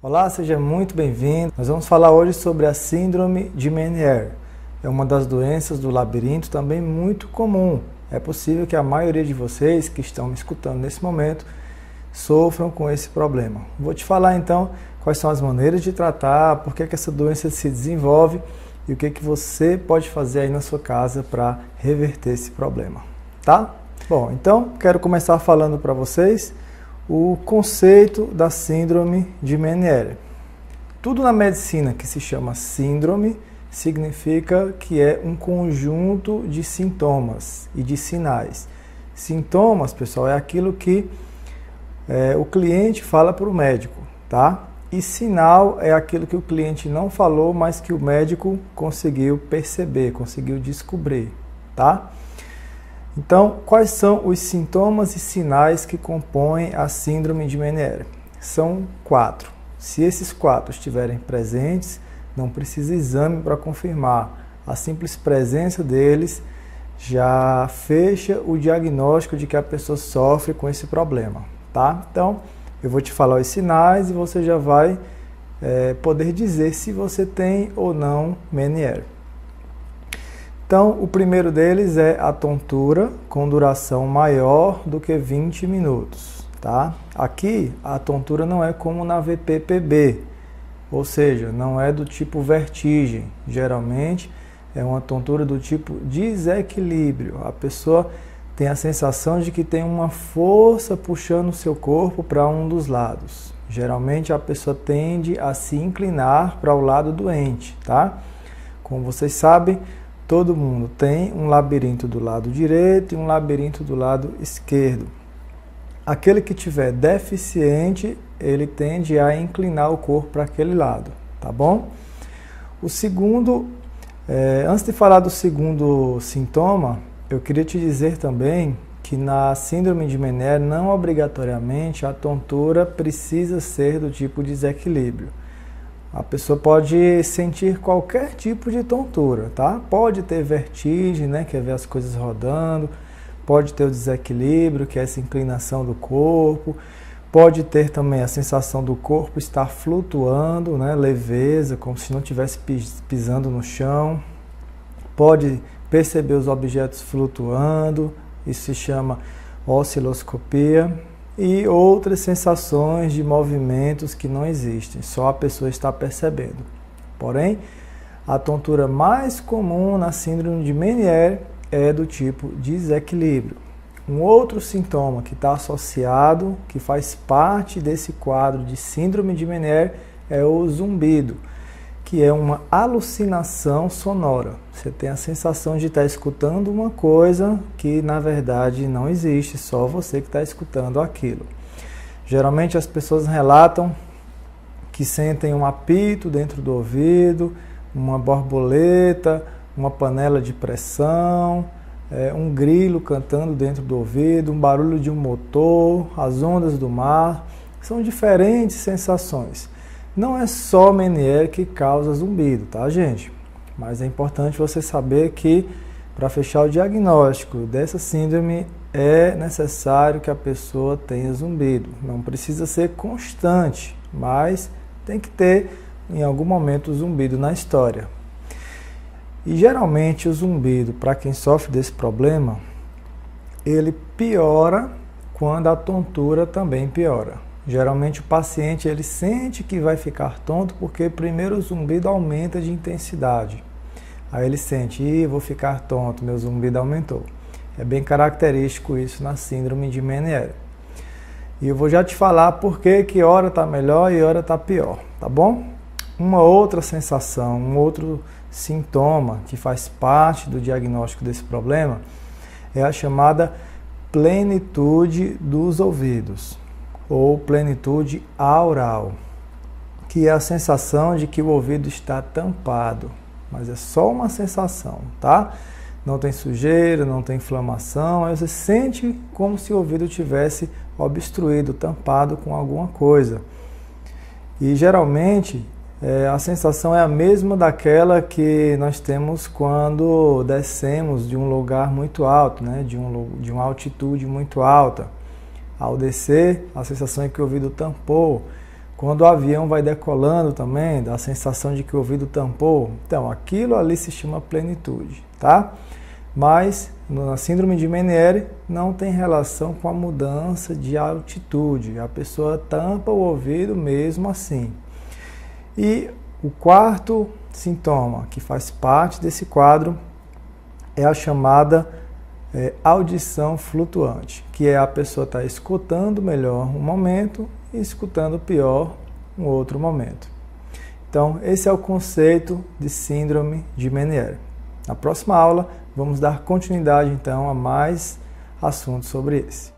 Olá, seja muito bem-vindo. Nós vamos falar hoje sobre a síndrome de Meniere. É uma das doenças do labirinto também muito comum. É possível que a maioria de vocês que estão me escutando nesse momento sofram com esse problema. Vou te falar então quais são as maneiras de tratar, por que essa doença se desenvolve e o que você pode fazer aí na sua casa para reverter esse problema, tá? Bom, então quero começar falando para vocês o conceito da síndrome de Meniere. Tudo na medicina que se chama síndrome significa que é um conjunto de sintomas e de sinais. Sintomas, pessoal, é aquilo que o cliente fala para o médico, tá? E sinal é aquilo que o cliente não falou, mas que o médico conseguiu perceber, conseguiu descobrir, tá? Então, quais são os sintomas e sinais que compõem a síndrome de Meniere? São 4. Se esses 4 estiverem presentes, não precisa exame para confirmar. A simples presença deles já fecha o diagnóstico de que a pessoa sofre com esse problema, tá? Então, eu vou te falar os sinais e você já vai poder dizer se você tem ou não Meniere. Então, o primeiro deles é a tontura com duração maior do que 20 minutos, tá? Aqui, a tontura não é como na VPPB, ou seja, não é do tipo vertigem. Geralmente, é uma tontura do tipo desequilíbrio. A pessoa tem a sensação de que tem uma força puxando o seu corpo para um dos lados. Geralmente, a pessoa tende a se inclinar para o lado doente, tá? Como vocês sabem, todo mundo tem um labirinto do lado direito e um labirinto do lado esquerdo. Aquele que tiver deficiente, ele tende a inclinar o corpo para aquele lado, tá bom? O segundo, antes de falar do segundo sintoma, eu queria te dizer também que na síndrome de Meniere, não obrigatoriamente a tontura precisa ser do tipo desequilíbrio. A pessoa pode sentir qualquer tipo de tontura, tá? Pode ter vertigem, né, que é ver as coisas rodando, pode ter o desequilíbrio, que é essa inclinação do corpo, pode ter também a sensação do corpo estar flutuando, né, leveza, como se não estivesse pisando no chão, pode perceber os objetos flutuando, isso se chama osciloscopia. E outras sensações de movimentos que não existem, só a pessoa está percebendo. Porém, a tontura mais comum na síndrome de Meniere é do tipo desequilíbrio. Um outro sintoma que está associado, que faz parte desse quadro de síndrome de Meniere, é o zumbido, que é uma alucinação sonora. Você tem a sensação de estar escutando uma coisa que na verdade não existe, só você que está escutando aquilo. Geralmente as pessoas relatam que sentem um apito dentro do ouvido, uma borboleta, uma panela de pressão, um grilo cantando dentro do ouvido, um barulho de um motor, as ondas do mar. São diferentes sensações. Não é só Meniere que causa zumbido, tá, gente? Mas é importante você saber que para fechar o diagnóstico dessa síndrome é necessário que a pessoa tenha zumbido. Não precisa ser constante, mas tem que ter em algum momento zumbido na história. E geralmente o zumbido, para quem sofre desse problema, ele piora quando a tontura também piora. Geralmente o paciente ele sente que vai ficar tonto porque primeiro o zumbido aumenta de intensidade. Aí ele sente, vou ficar tonto, meu zumbido aumentou. É bem característico isso na síndrome de Meniere. E eu vou já te falar por que hora está melhor e hora está pior, tá bom? Uma outra sensação, um outro sintoma que faz parte do diagnóstico desse problema é a chamada plenitude dos ouvidos, ou plenitude aural, que é a sensação de que o ouvido está tampado, mas é só uma sensação, tá? Não tem sujeira, não tem inflamação, aí você sente como se o ouvido tivesse obstruído, tampado com alguma coisa. E geralmente a sensação é a mesma daquela que nós temos quando descemos de um lugar muito alto, né? de uma altitude muito alta. Ao descer, a sensação é que o ouvido tampou. Quando o avião vai decolando também, dá a sensação de que o ouvido tampou. Então, aquilo ali se chama plenitude, tá? Mas na síndrome de Meniere não tem relação com a mudança de altitude. A pessoa tampa o ouvido mesmo assim. E o quarto sintoma que faz parte desse quadro é a chamada audição flutuante, que é a pessoa estar escutando melhor um momento e escutando pior um outro momento. Então, esse é o conceito de síndrome de Meniere. Na próxima aula, vamos dar continuidade então a mais assuntos sobre esse.